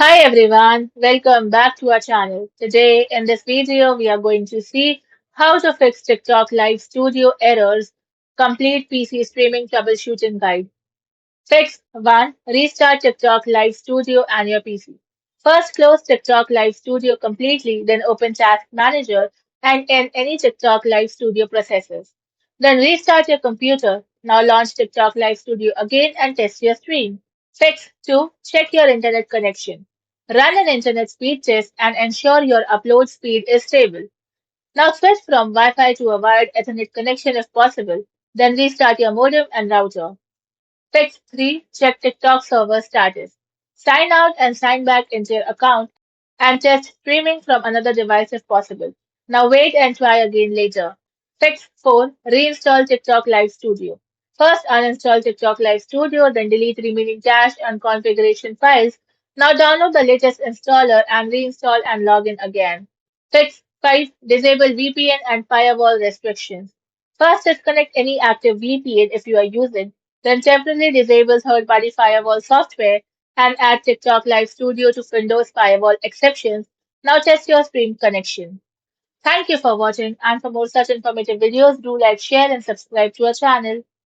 Hi everyone, welcome back to our channel. Today in this video we are going to see how to fix TikTok Live Studio errors, complete PC streaming troubleshooting guide. Fix 1. Restart TikTok Live Studio and your PC. First close TikTok Live Studio completely, then open Task Manager and end any TikTok Live Studio processes. Then restart your computer. Now launch TikTok Live Studio again and test your stream. Fix 2. Check your internet connection. Run an internet speed test and ensure your upload speed is stable. Now switch from Wi-Fi to a wired Ethernet connection if possible. Then restart your modem and router. Fix 3. Check TikTok server status. Sign out and sign back into your account and test streaming from another device if possible. Now wait and try again later. Fix 4. Reinstall TikTok Live Studio. First uninstall TikTok Live Studio, then delete remaining cache and configuration files. Now download the latest installer and reinstall and log in again. Fix 5. Disable VPN and firewall restrictions. First disconnect any active VPN if you are using, then temporarily disable third-party firewall software and add TikTok Live Studio to Windows firewall exceptions. Now test your stream connection. Thank you for watching, and for more such informative videos, do like, share and subscribe to our channel.